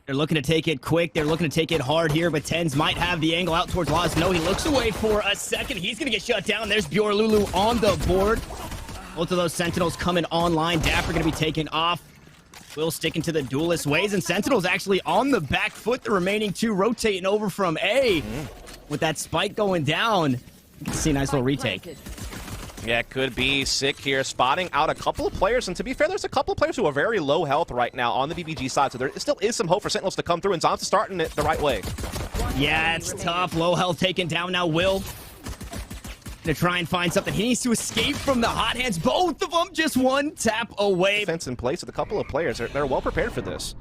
They're looking to take it quick. They're looking to take it hard here, but tenz might have the angle out towards Loz. No, he looks away for a second. He's going to get shut down. There's Bjor Lulu on the board. Both of those Sentinels coming online. Dapper going to be taken off. Will sticking to the duelist ways, and Sentinels actually on the back foot. The remaining two rotating over from A. With that spike going down, you can see a nice little retake. Yeah, it could be sick here, spotting out a couple of players, and to be fair, there's a couple of players who are very low health right now on the BBG side, so there still is some hope for Sentinels to come through, and Zoms is starting it the right way. Yeah, it's tough. Low health taken down now. Will to try and find something. He needs to escape from the hot hands. Both of them just one tap away. Defense in place with a couple of players. They're well prepared for this.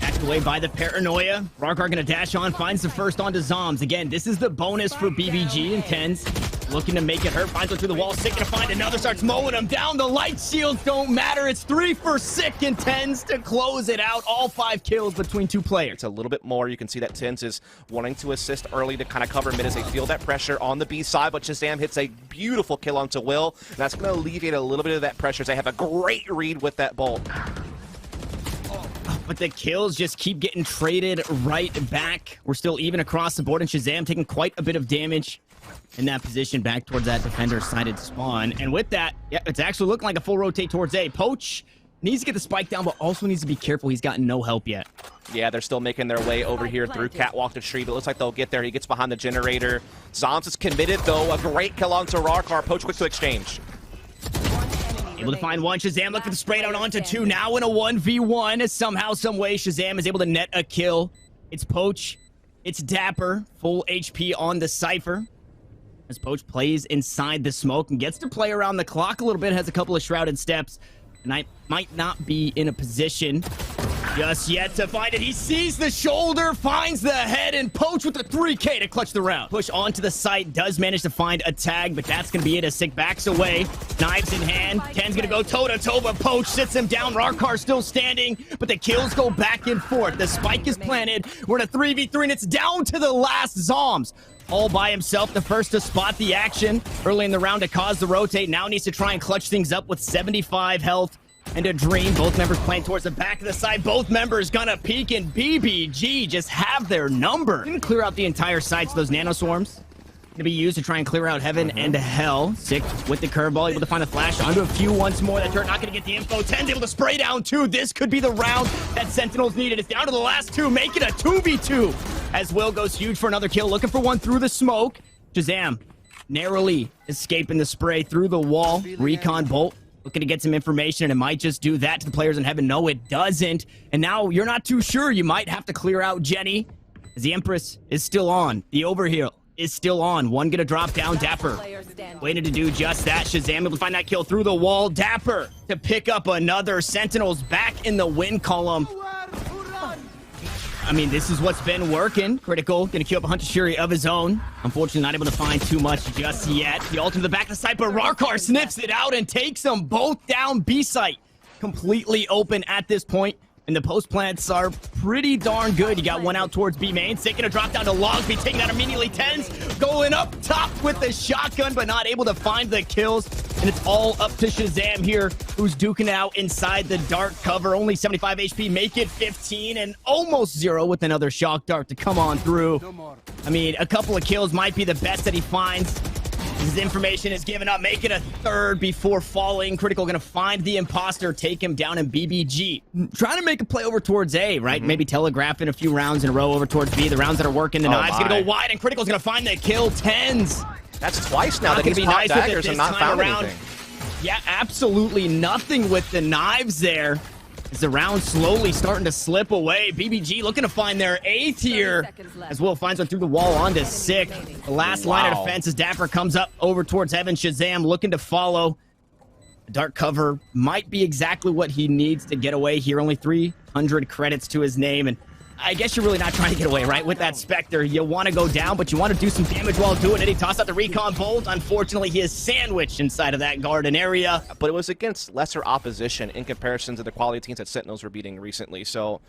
Dashed away by the paranoia. Rarkar gonna dash on, finds the first onto Zoms. Again, this is the bonus for BBG and tenz. Looking to make it hurt, finds one through the wall. Sick gonna find another, starts mowing him down. The light shields don't matter. It's 3 for Sick and tenz to close it out. All 5 kills between 2 players. It's a little bit more. You can see that tenz is wanting to assist early to kind of cover mid as they feel that pressure on the B side, but Shazam hits a beautiful kill onto Will, and that's gonna alleviate a little bit of that pressure as they have a great read with that bolt. But the kills just keep getting traded right back. We're still even across the board, and Shazam taking quite a bit of damage in that position back towards that defender-sided spawn. And with that, yeah, it's actually looking like a full rotate towards A. Poach needs to get the spike down, but also needs to be careful. He's gotten no help yet. Yeah, they're still making their way over here through Catwalk to Tree, but it looks like they'll get there. He gets behind the generator. Zoms is committed, though. A great kill onto Rarkar. Poach quick to exchange. Able to find one. Shazam looking for the spray down onto 2. Now in a 1v1. Somehow, some way, Shazam is able to net a kill. It's Poach. It's Dapper. Full HP on the Cypher. As Poach plays inside the smoke and gets to play around the clock a little bit. Has a couple of shrouded steps. And I might not be in a position just yet to find it. He sees the shoulder, finds the head, and Poach with the 3K to clutch the round. Push onto the site, does manage to find a tag, but that's going to be it as Sick backs away. Knives in hand. tenz going to go toe-to-toe, but Poach sits him down. Rarkar still standing, but the kills go back and forth. The spike is planted. We're in a 3v3, and it's down to the last Zoms. All by himself, the first to spot the action early in the round to cause the rotate. Now needs to try and clutch things up with 75 health and a dream. Both members playing towards the back of the side. Both members gonna peek, and BBG just have their number. Gonna clear out the entire site, so those nano swarms gonna be used to try and clear out heaven and hell. Sick with the curveball, able to find a flash onto a few once more. That turret not gonna get the info. tenz able to spray down 2. This could be the round that Sentinels needed. It's down to the last 2. Make it a 2v2 as Will goes huge for another kill. Looking for one through the smoke. Shazam narrowly escaping the spray through the wall. Recon bolt looking to get some information, and it might just do that to the players in heaven. No, it doesn't. And now you're not too sure. You might have to clear out Jenny, as the Empress is still on. The overheal is still on. One gonna drop down. Dapper waited to do just that. Shazam able to find that kill through the wall. Dapper to pick up another. Sentinels back in the win column. I mean, this is what's been working. Critical gonna queue up a Hunter Shuri of his own. Unfortunately, not able to find too much just yet. The ult to the back of the site, but Rarkar sniffs it out and takes them both down. B site completely open at this point, and the post plants are pretty darn good. You got one out towards B main. Sick gonna drop down to Logs, be taken out immediately. tenz going up top with the shotgun, but not able to find the kills. And it's all up to Shazam here, who's duking out inside the dark cover. Only 75 HP, make it 15, and almost 0 with another shock dart to come on through. I mean, a couple of kills might be the best that he finds. His information is given up, make it a 3rd before falling. Critical gonna find the imposter, take him down in BBG. Trying to make a play over towards A, right? Maybe telegraph in a few rounds in a row over towards B. The rounds that are working, the knives gonna go wide, and Critical's gonna find the kill. tenz. That's twice now that he's popped daggers and not found anything. Yeah, absolutely nothing with the knives there. As the round slowly starting to slip away. BBG looking to find their 8th here. As Will finds one through the wall onto Sick. The last line of defense as Dapper comes up over towards heaven. Shazam looking to follow. The dark cover might be exactly what he needs to get away here. Only 300 credits to his name, and I guess you're really not trying to get away, right? With that Spectre, you want to go down, but you want to do some damage while doing it. He tossed out the recon bolt. Unfortunately, he is sandwiched inside of that garden area. But it was against lesser opposition in comparison to the quality teams that Sentinels were beating recently. So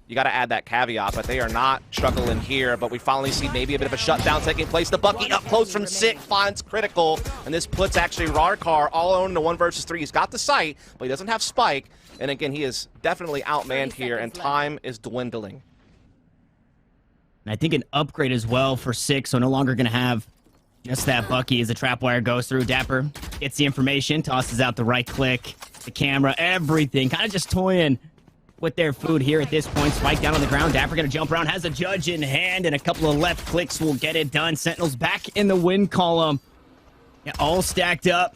you got to add that caveat, but they are not struggling here. But we finally see maybe a bit of a shutdown taking place. The Bucky up close from Sick finds Critical, and this puts actually Rarkar all alone in the 1 versus 3. He's got the sight, but he doesn't have Spike. And again, he is definitely outmanned here, and time is dwindling. And I think an upgrade as well for 6, so no longer going to have just that Bucky as the trapwire goes through. Dapper gets the information, tosses out the right click, the camera, everything. Kind of just toying with their food here at this point. Spike down on the ground. Dapper going to jump around, has a judge in hand, and a couple of left clicks will get it done. Sentinels back in the win column. Yeah, all stacked up.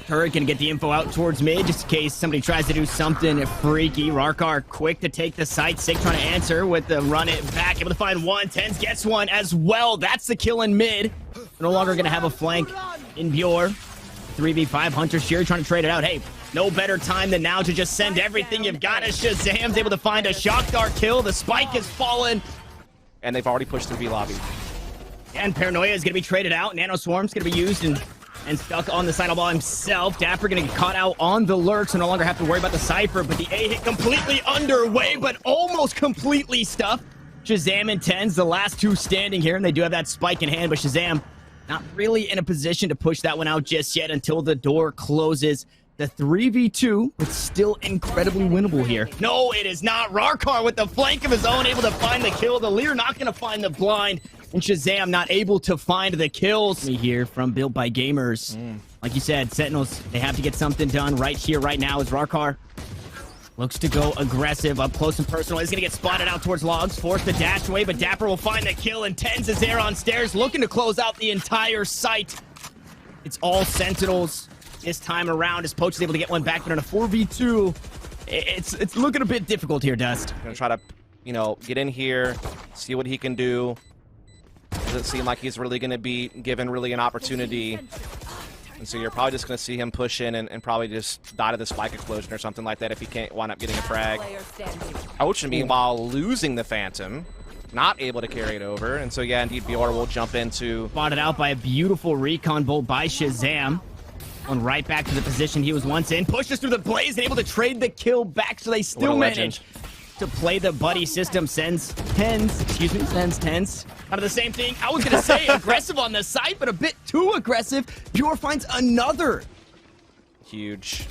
Turret gonna get the info out towards mid just in case somebody tries to do something freaky. Rarkar quick to take the site. Sig trying to answer with the run it back. Able to find one. tenz gets one as well. That's the kill in mid. No longer gonna have a flank in Bjor. 3v5 Hunter Shear trying to trade it out. Hey, no better time than now to just send everything you've got. As Shazam's able to find a shock dart kill. The spike is fallen. And they've already pushed through B lobby. And Paranoia is gonna be traded out. Nano Swarm's gonna be used and stuck on the Sidle Ball himself. Dapper gonna get caught out on the lurk, so no longer have to worry about the Cypher, but the A hit completely underway, but almost completely stuffed. Shazam and tenz, the last two standing here, and they do have that spike in hand, but Shazam not really in a position to push that one out just yet until the door closes. The 3v2, but still incredibly winnable here. No, it is not. Rarkar with the flank of his own, able to find the kill. The Leer not gonna find the blind. And Shazam not able to find the kills. Here from Built by Gamers. Like you said, Sentinels, they have to get something done right here, right now, as Rarkar looks to go aggressive, up close and personal. He's going to get spotted out towards logs, forced to dash away, but Dapper will find the kill, and tenz is there on stairs, looking to close out the entire site. It's all Sentinels this time around, as Poach is able to get one back, but in a 4v2, it's looking a bit difficult here, Dust. Going to try to, you know, get in here, see what he can do. Doesn't seem like he's really going to be given really an opportunity. And so you're probably just going to see him push in and probably just die to the spike explosion or something like that if he can't wind up getting a frag. Poach, meanwhile, losing the Phantom. Not able to carry it over. And so, yeah, indeed, Bjor will jump into... Spotted out by a beautiful recon bolt by Shazam. Going right back to the position he was once in. Pushes through the blaze and able to trade the kill back, so they still manage to play the buddy system. Sends tenz out of the same thing. I was gonna say aggressive on the side, but a bit too aggressive. Bjor finds another. Huge.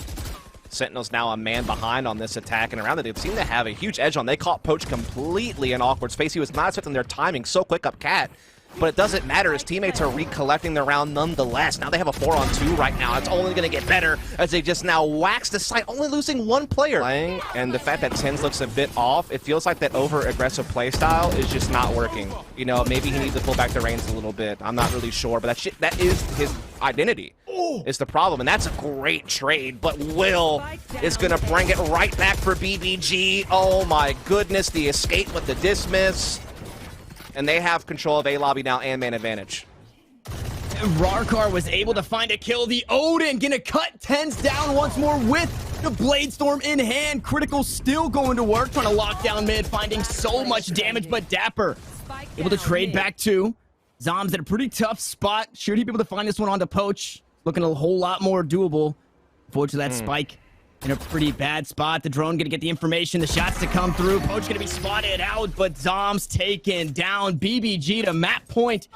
Sentinels now a man behind on this attack, and around it, they seem to have a huge edge on. They caught Poach completely in awkward space. He was not expecting their timing so quick up Cat. But it doesn't matter. His teammates are recollecting their round nonetheless. Now they have a 4-on-2 right now. It's only going to get better as they just now wax the site, only losing one player. And the fact that tenz looks a bit off, it feels like that over-aggressive play style is just not working. You know, maybe he needs to pull back the reins a little bit. I'm not really sure, but that is his identity. Is the problem, and that's a great trade, but Will is going to bring it right back for BBG. Oh my goodness, the escape with the dismiss. And they have control of A lobby now and man advantage. Rarkar was able to find a kill. The Odin gonna cut tenz down once more with the Blade Storm in hand. Critical still going to work, trying to lock down mid, finding so much damage, but Dapper able to trade back too. Zom's at a pretty tough spot. Should he be able to find this one onto Poach? Looking a whole lot more doable. Unfortunately, that spike in a pretty bad spot. The drone gonna get the information, the shots to come through. Poach gonna be spotted out, but Zom's taken down. BBG to map point.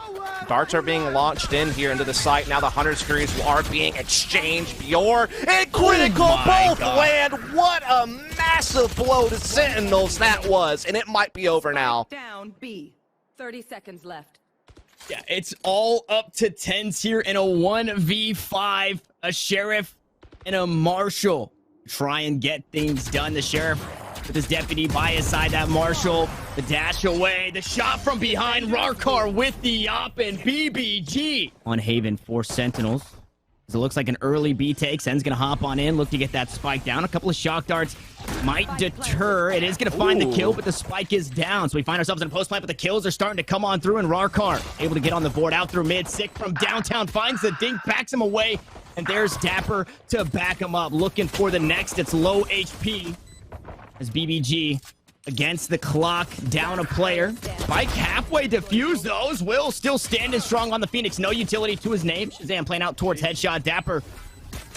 Darts are being launched in here into the site. Now the Hunter Screws are being exchanged. Bjor and Critical both land. What a massive blow to Sentinels that was, and it might be over now. Down B. 30 seconds left. Yeah, it's all up to tenz here in a 1v5. A Sheriff and a Marshal try and get things done. The Sheriff with his deputy by his side. That Marshal, the dash away, the shot from behind. Rarkar with the op, and BBG on Haven for Sentinels. It looks like an early B take. Sen's gonna hop on in, look to get that spike down. A couple of shock darts might deter. It is gonna find the kill, but the spike is down. So we find ourselves in a post plant, but the kills are starting to come on through, and Rarkar able to get on the board out through mid. Sick from downtown, finds the dink, backs him away, and there's Dapper to back him up. Looking for the next. It's low HP as BBG against the clock, down a player. Spike halfway defused those. Will still standing strong on the Phoenix. No utility to his name. Shazam playing out towards headshot. Dapper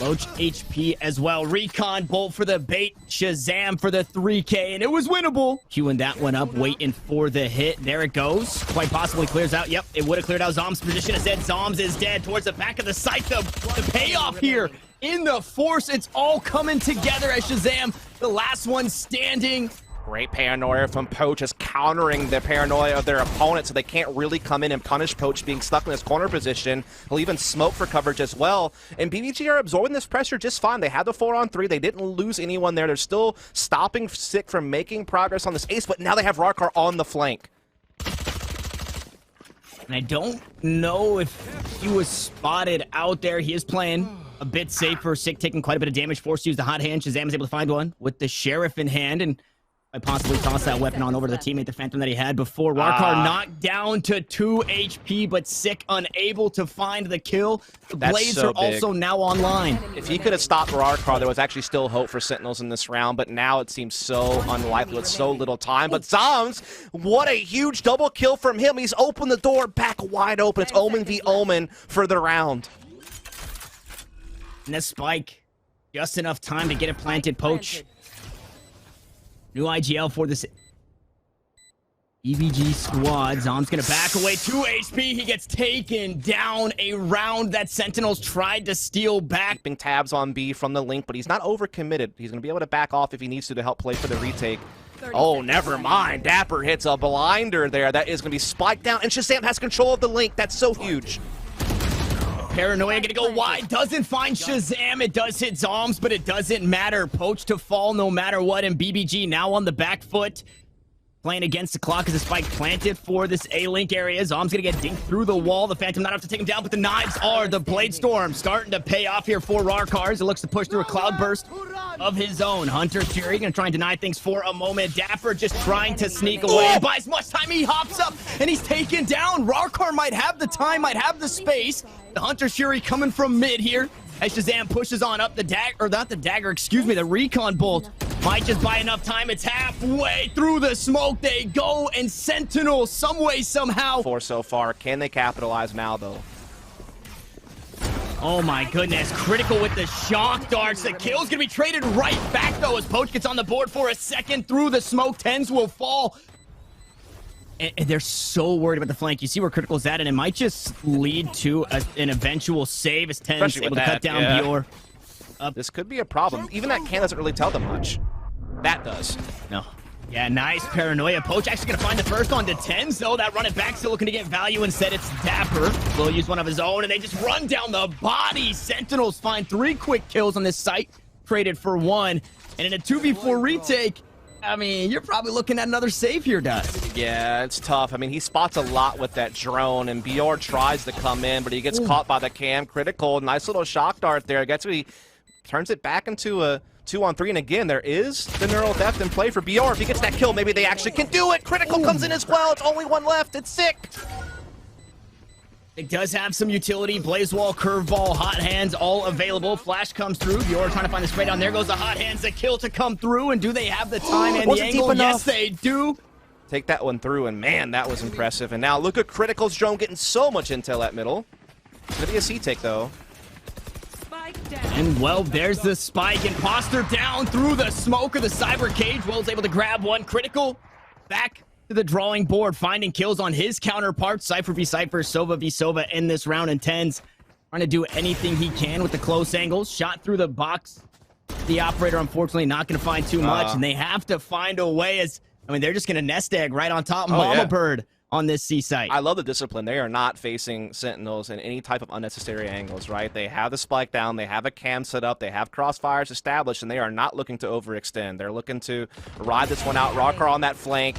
Loach HP as well. Recon Bolt for the bait. Shazam for the 3K, and it was winnable. Queuing that one up, waiting for the hit. There it goes. Quite possibly clears out. Yep, it would have cleared out. Zom's position is dead. Zoms is dead towards the back of the site. The payoff here in the force. It's all coming together as Shazam, the last one standing. Great paranoia from Poach, is countering the paranoia of their opponent, so they can't really come in and punish Poach being stuck in his corner position. He'll even smoke for coverage as well. And BBG are absorbing this pressure just fine. They had the 4-on-3. They didn't lose anyone there. They're still stopping Sick from making progress on this ace, but now they have Rarkar on the flank. And I don't know if he was spotted out there. He is playing a bit safer. Sick taking quite a bit of damage, forced to use the hot hand. Shazam is able to find one with the Sheriff in hand, and I possibly toss that weapon on over to the teammate, the Phantom that he had before. Rarkar knocked down to 2 HP, but Sick unable to find the kill. The Blades are also now online. If he could have stopped Rarkar, there was actually still hope for Sentinels in this round, but now it seems so unlikely with so little time. But Zoms, what a huge double kill from him. He's opened the door back wide open. It's Omen v Omen for the round. And this spike, just enough time to get it planted. Poach. New IGL for this BBG squad. Zom's gonna back away. 2 HP. He gets taken down. A round that Sentinels tried to steal back. Keeping tabs on B from the link, but he's not overcommitted. He's gonna be able to back off if he needs to help play for the retake. Oh, never mind. Dapper hits a blinder there. That is gonna be spiked down, and Shazam has control of the link. That's so huge. Paranoia gonna go wide, doesn't find Shazam. It does hit Zoms, but it doesn't matter. Poach to fall no matter what, and BBG now on the back foot. Playing against the clock as a spike planted for this A-Link area. Zom's gonna get dinked through the wall. The Phantom not have to take him down, but the knives are the Blade Storm starting to pay off here for Rarkar. It looks to push through a cloud burst of his own. Hunter Fury gonna try and deny things for a moment. Dapper just trying to sneak away. And buys much time. He hops up and he's taken down. Rarkar might have the time, might have the space. The Hunter Fury coming from mid here as Shazam pushes on up. The dagger, or not the dagger, excuse me, the Recon Bolt might just buy enough time. It's halfway through the smoke. They go, and Sentinel, some way, somehow. 4 so far. Can they capitalize now, though? Oh my goodness. Critical with the shock darts. The kill's gonna be traded right back, though, as Poach gets on the board for a second through the smoke. Tenz will fall. And they're so worried about the flank. You see where Critical's at, and it might just lead to an eventual save as Tenz able to cut down Bior. This could be a problem. Even that can doesn't really tell them much. That does. No. Yeah, nice paranoia. Poach actually going to find the first on to Tenz, though. That run it back, still looking to get value. Instead, it's Dapper. Will use one of his own, and they just run down the body. Sentinels find 3 quick kills on this site, traded for 1. And in a 2v4 retake, I mean, you're probably looking at another save here, Dust. Yeah, it's tough. I mean, he spots a lot with that drone, and Bior tries to come in, but he gets caught by the cam. Critical, nice little shock dart there. Gets what he turns it back into a 2-on-3, and again, there is the neural theft in play for Bior. If he gets that kill, maybe they actually can do it. Critical comes in as well. It's only 1 left. It's Sick. It does have some utility. Blaze Wall, Curveball, Hot Hands, all available. Flash comes through. Bior trying to find the spray down. There goes the Hot Hands, the kill to come through. And do they have the time and the angle? Yes, they do. Take that one through, and man, that was impressive. And now look at Critical's drone getting so much intel at middle. It's gonna be a C-take, though. And, well, there's the spike. Imposter down through the smoke of the Cyber Cage. Will's able to grab one. Critical back to the drawing board, finding kills on his counterparts. Cypher v Cypher, Sova v Sova in this round, and Tenz trying to do anything he can with the close angles. Shot through the box. The operator, unfortunately, not going to find too much, and they have to find a way as, I mean, they're just going to nest egg right on top of Mama Bird on this C site. I love the discipline. They are not facing Sentinels in any type of unnecessary angles, right? They have the spike down, they have a cam set up, they have crossfires established, and they are not looking to overextend. They're looking to ride this one out. Rarkar on that flank.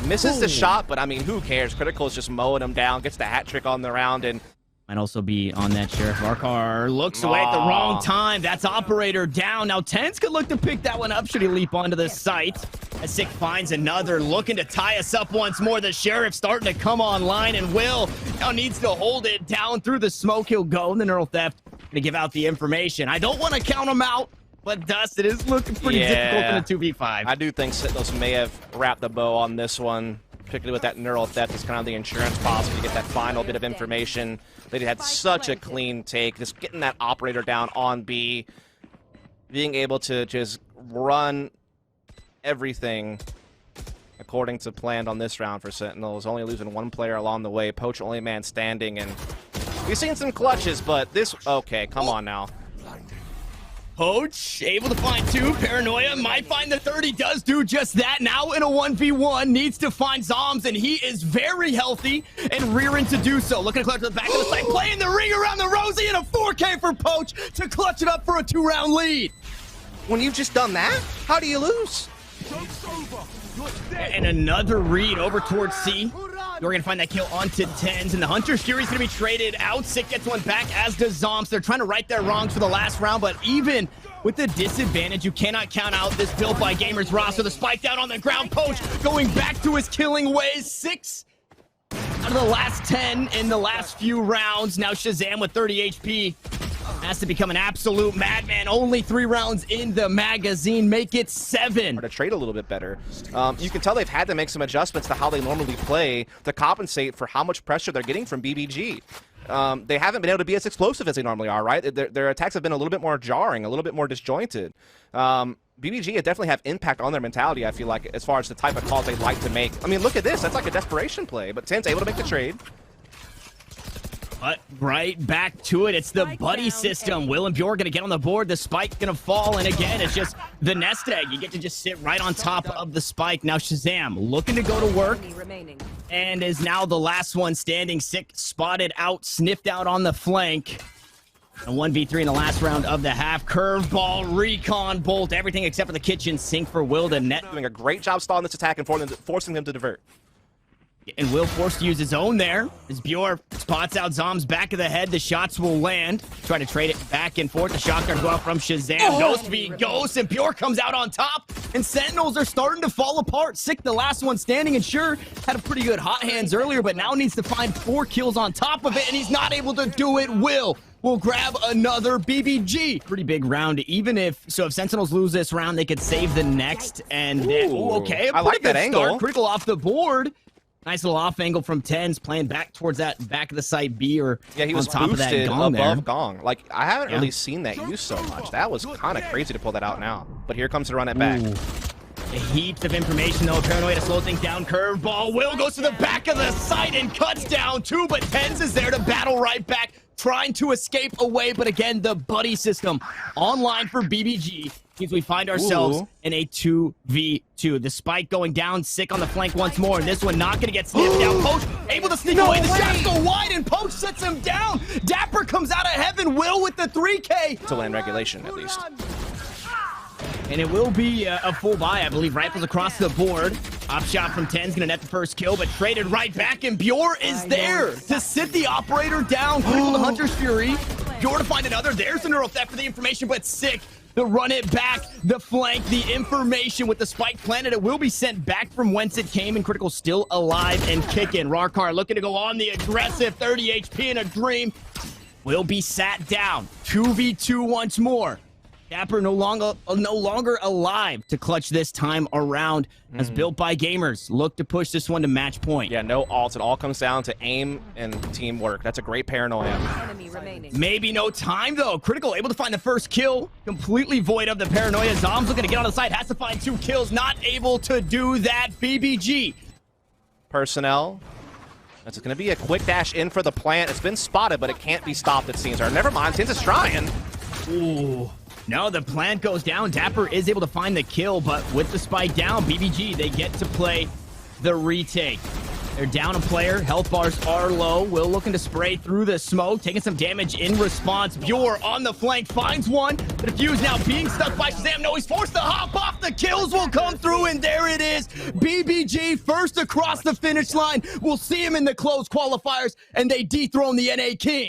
Misses the shot, but I mean, who cares? Critical is just mowing him down, gets the hat trick on the round, and might also be on that Sheriff. Rarkar looks away at the wrong time. That's operator down. Now Tenz could look to pick that one up should he leap onto the site. As Sick finds another, looking to tie us up once more. The Sheriff starting to come online, and Will now needs to hold it down through the smoke. He'll go. The neural theft to give out the information. I don't want to count him out, but Dust, it is looking pretty difficult in a 2v5. I do think Sentinels may have wrapped the bow on this one. particularly with that neural theft, is kind of the insurance policy to get that final bit of information. They had such a clean take, just getting that operator down on B, being able to just run everything according to plan on this round for Sentinels, only losing one player along the way. Poach only man standing, and we've seen some clutches, but this... Okay, come on now. Poach able to find two. Paranoia might find the third. He does do just that. Now in a 1v1, needs to find Zombs, and he is very healthy and rearing to do so. Looking to clutch to the back of the site, playing the ring around the Rosie, and a 4K for Poach to clutch it up for a 2-round lead. When you've just done that, how do you lose? And another read over towards C. We're going to find that kill onto tenz, and the Hunter's Fury's going to be traded out. Sick gets one back, as does Zombs. They're trying to right their wrongs for the last round, but even with the disadvantage, you cannot count out this Built by Gamers roster. The spike down on the ground. Poach going back to his killing ways. 6 out of the last 10 in the last few rounds. Now Shazam with 30 HP has to become an absolute madman. Only 3 rounds in the magazine. Make it 7. To trade a little bit better. You can tell they've had to make some adjustments to how they normally play to compensate for how much pressure they're getting from BBG. They haven't been able to be as explosive as they normally are, right? Their attacks have been a little bit more jarring, a little bit more disjointed. BBG definitely have impact on their mentality, I feel like, as far as the type of calls they like to make. I mean, look at this. That's like a desperation play, but tenz able to make the trade. But right back to it. It's the buddy system. Will and Bjorn going to get on the board. The spike going to fall. And again, it's just the nest egg. You get to just sit right on top of the spike. Now Shazam looking to go to work. And is now the last one standing. Sick spotted out, sniffed out on the flank. A 1v3 in the last round of the half. Curveball, recon, bolt, everything except for the kitchen sink for Will to net. Doing a great job stalling this attack and forcing them to divert. And Will forced to use his own there. As Bjorn spots out Zombs back of the head, the shots will land. Try to trade it back and forth. The shotgun go out from Shazam. Ghost v Ghost, and Bjorn comes out on top. And Sentinels are starting to fall apart. Sick, the last one standing, and sure, had a pretty good hot hands earlier, but now needs to find 4 kills on top of it, and he's not able to do it. Will grab another BBG. Pretty big round, even if Sentinels lose this round, they could save the next. And okay, I like that angle. Critical off the board. Nice little off angle from tenz, playing back towards that back of the site B, or yeah, he was on top of that boosted gong above there. gong. Like, I haven't really seen that used so much. That was kind of crazy to pull that out now. But here comes to run it back. Heaps of information though. Paranoia to slow things down. Curveball. Will goes to the back of the site and cuts down 2, but tenz is there to battle right back, trying to escape away. But again, the buddy system online for BBG means we find ourselves in a 2v2. The spike going down, Sick on the flank once more, and this one not going to get sniffed down. Poach able to sneak away. The shots go wide, and Poach sets him down. Dapper comes out of heaven. Will with the 3K. To land regulation, at least. And it will be a full buy, I believe. Rifles across the board. Op shot from tenz, gonna net the first kill, but traded right back, and Bjorn is there to sit the operator down. Critical to Hunter's Fury. Bjorn to find another. There's the neural theft for the information, but Sick to run it back, the flank, the information with the spike planted. It will be sent back from whence it came, and Critical still alive and kicking. Rarkar looking to go on the aggressive. 30 HP in a dream. Will be sat down. 2v2 once more. Dapper no longer alive to clutch this time around, as Built by Gamers look to push this one to match point. Yeah, no alts. It all comes down to aim and teamwork. That's a great paranoia. Maybe no time, though. Critical able to find the first kill. Completely void of the paranoia. Zombs looking to get on the side. Has to find 2 kills. Not able to do that. BBG. Personnel. That's going to be a quick dash in for the plant. It's been spotted, but it can't be stopped, it seems. Or never mind. tenz is trying. Ooh. No, the plant goes down. Dapper is able to find the kill, but with the spike down, BBG, they get to play the retake. They're down a player. Health bars are low. Will looking to spray through the smoke, taking some damage in response. Bjorn on the flank finds one. The defuse now being stuck by Shazam. No, he's forced to hop off. The kills will come through, and there it is. BBG first across the finish line. We'll see him in the close qualifiers, and they dethrone the NA King.